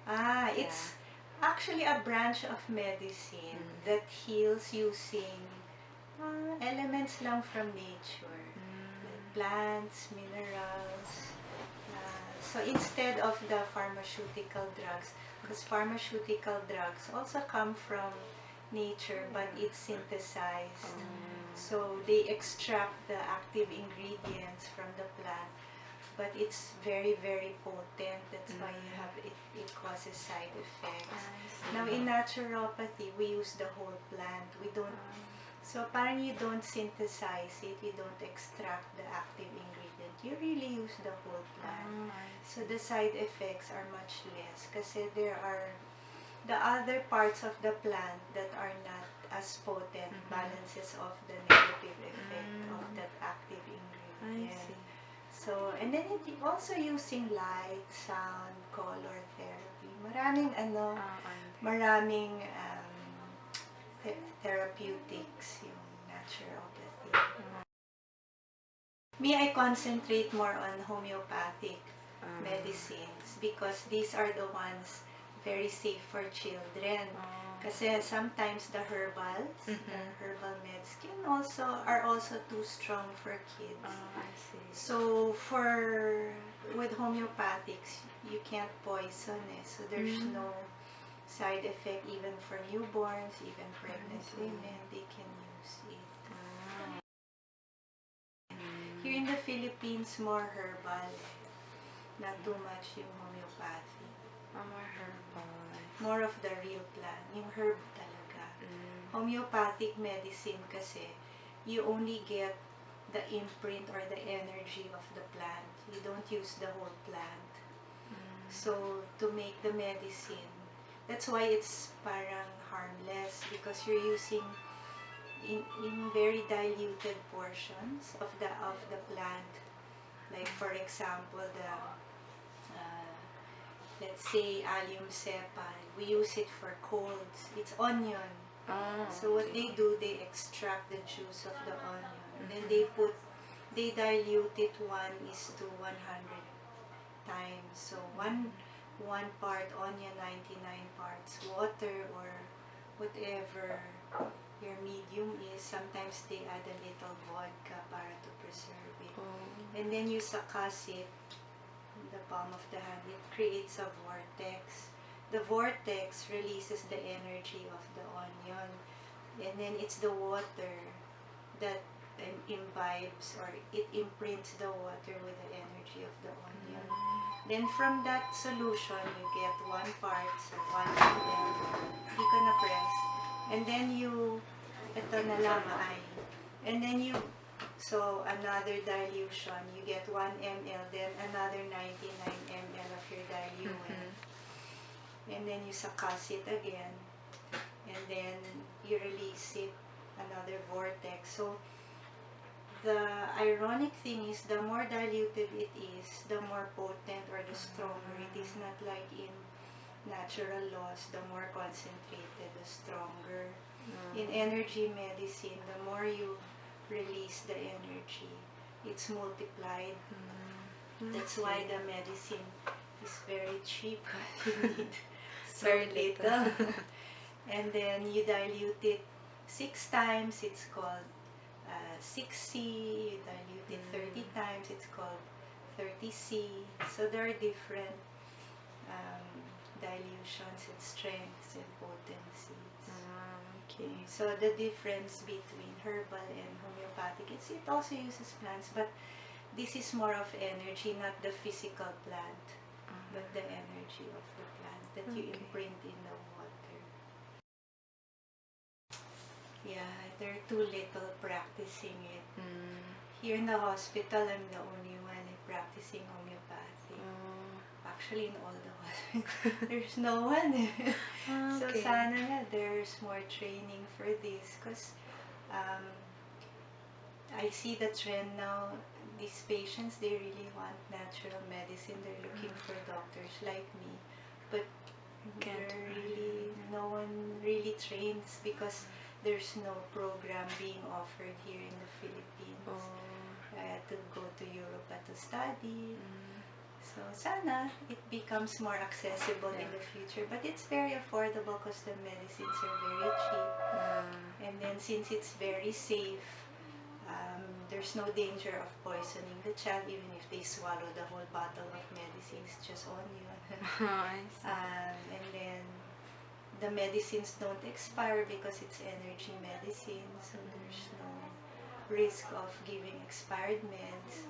Yeah. It's actually a branch of medicine Mm. that heals using elements lang from nature, like Mm. plants, minerals. So instead of the pharmaceutical drugs, because pharmaceutical drugs also come from nature, but it's synthesized. So they extract the active ingredients from the plant, but it's very, very potent. That's why you have it causes side effects. Now in naturopathy, we use the whole plant. We don't, so parang you don't synthesize it, you don't extract the active ingredient. You really use the whole plant. So the side effects are much less kasi there are the other parts of the plant that are not as potent balances of the negative effect of that active ingredient. So, and then it also using light, sound, color therapy. Maraming therapeutics yung naturopathy. Me, I concentrate more on homeopathic medicines because these are the ones very safe for children. Kasi sometimes the herbals, the herbal meds are also too strong for kids. So with homeopathics, you can't poison it. So there's no side effect even for newborns, even pregnant women, they can use it. Here in the Philippines, more herbal. Not too much yung homeopathy. More herbal. More of the real plant. Yung herb talaga. Homeopathic medicine kasi, you only get the imprint or the energy of the plant. You don't use the whole plant. So, to make the medicine, that's why it's parang harmless because you're using in very diluted portions of the plant. Like for example, the let's say allium cepa, we use it for colds. It's onion. So what they do, they extract the juice of the onion. Then they dilute it 1:100 times. So one part onion, 99 parts water, or whatever your medium is. Sometimes they add a little vodka para to preserve it. And then you suckus it in the palm of the hand. It creates a vortex. The vortex releases the energy of the onion. And then it's the water that imbibes, or it imprints the water with the energy of the onion. Then from that solution, you get 1 part, so 1 ml. Hindi ko na press. And then ito na lang ay. And then so another dilution, you get 1 ml, then another 99 ml of your diluent. And then you suckus it again. And then you release it, another vortex. So the ironic thing is, the more diluted it is, the more potent or the stronger it is. Not like in natural laws, the more concentrated, the stronger. In energy medicine, the more you release the energy, it's multiplied. That's why the medicine is very cheap. You need so little. And then you dilute it 6 times, it's called 6C. You dilute it 30 times, it's called 30C. So there are different dilutions and strengths and potencies. Okay. So the difference between herbal and homeopathic, it also uses plants, but this is more of energy, not the physical plant, but the energy of the plant that you imprint in the water. Yeah, they're too little practicing it. Here in the hospital, I'm the only one practicing homeopathy. Actually, in all the hospitals, there's no one. So sana nga, there's more training for this, because I see the trend now. These patients, they really want natural medicine. They're looking for doctors like me, but no one really trains because there's no program being offered here in the Philippines. I had to go to Europe to study. So So sana it becomes more accessible in the future. But it's very affordable because the medicines are very cheap. And then since it's very safe, there's no danger of poisoning the child even if they swallow the whole bottle of medicines, just onion. And then the medicines don't expire because it's energy medicine, so there's no risk of giving expired meds.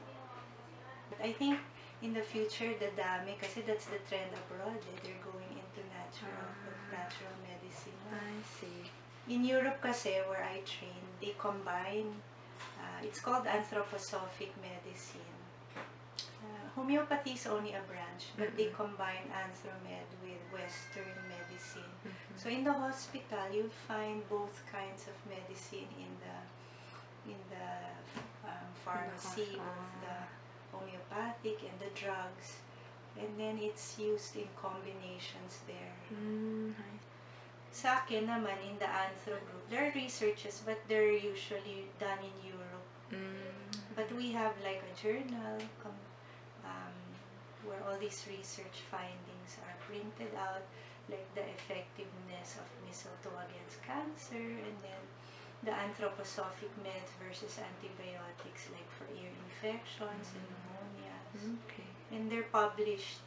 But I think in the future, the dami, kasi that's the trend abroad, they're going into natural medicine. I see. In Europe kasi, where I train, they combine, it's called anthroposophic medicine. Homeopathy is only a branch, but they combine anthromed with Western medicine. So in the hospital, you'll find both kinds of medicine in the pharmacy, both the homeopathic and the drugs, and then it's used in combinations there. Sa akin naman, in the anthro group, there are researches, but they're usually done in Europe. But we have like a journal where all these research findings are printed out, like the effectiveness of mistletoe against cancer, and then the anthroposophic meds versus antibiotics, like for ear infections and pneumonias. And they're published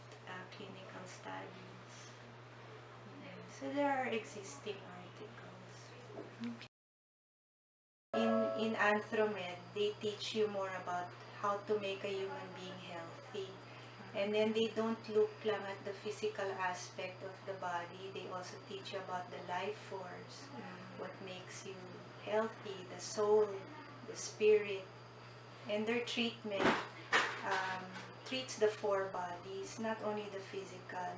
clinical studies. So there are existing articles. In Anthromed, they teach you more about how to make a human being healthy. And then they don't look lang at the physical aspect of the body. They also teach you about the life force, what makes you healthy, the soul, the spirit. And their treatment treats the four bodies, not only the physical.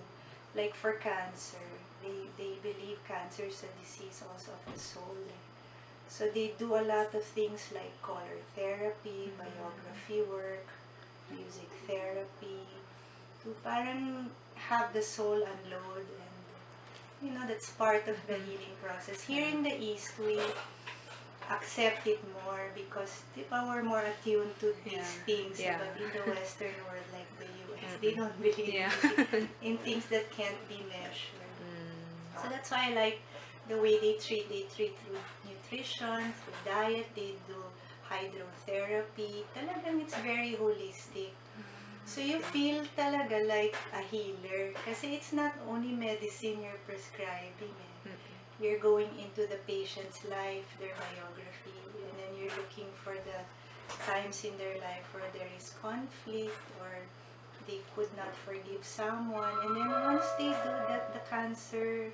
Like for cancer, they believe cancer is a disease also of the soul. So they do a lot of things like color therapy, biography work, music therapy, to parang have the soul unload, and that's part of the healing process. Here in the East, we accept it more because we're more attuned to these things, but in the Western world, like the US, they don't believe in things that can't be measured. So that's why I like the way they treat through nutrition, through diet, they do hydrotherapy. Talagang it's very holistic. So you feel talaga like a healer kasi it's not only medicine you're prescribing. You're going into the patient's life, their biography, and then you're looking for the times in their life where there is conflict or they could not forgive someone. And then once they do that, the cancer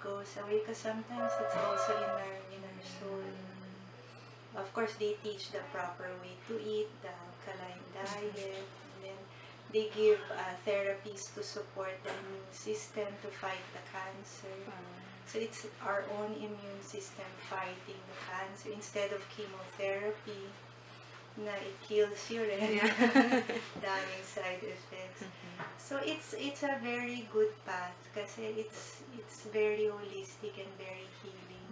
goes away because sometimes it's also in our soul. Of course, they teach the proper way to eat, the alkaline diet, and then they give therapies to support the immune system to fight the cancer. So it's our own immune system fighting the cancer instead of chemotherapy na it kills you rin. Daming side effects. So it's a very good path kasi it's very holistic and very healing.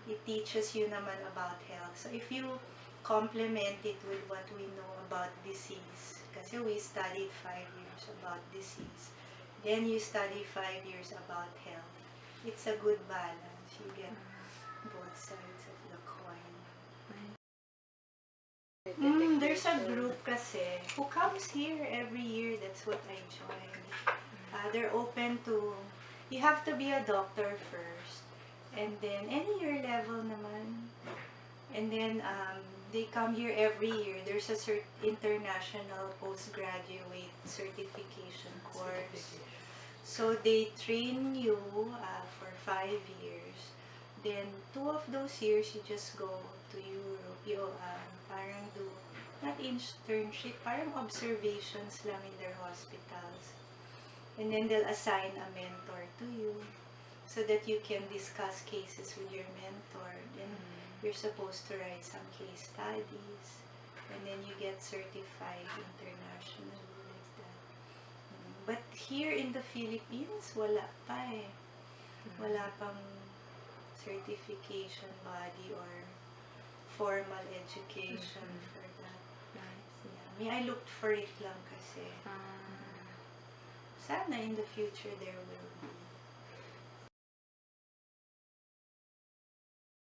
It teaches you naman about health. So if you complement it with what we know about disease, kasi we studied 5 years about disease, then you study 5 years about health. It's a good balance. You get both sides of the coin. There's a group kasi who comes here every year. That's what I joined. They're open to, you have to be a doctor first. And then any year level naman. And then they come here every year. There's a international postgraduate certification course. So they train you for 5 years. Then 2 of those years, you just go to Europe. You parang do, not internship, parang observations lang in their hospitals. And then they'll assign a mentor to you so that you can discuss cases with your mentor. Then you're supposed to write some case studies. And then you get certified internationally. But here in the Philippines, wala pa eh. Wala pang certification body or formal education for that. Yeah. I looked for it lang kasi. sana in the future there will be.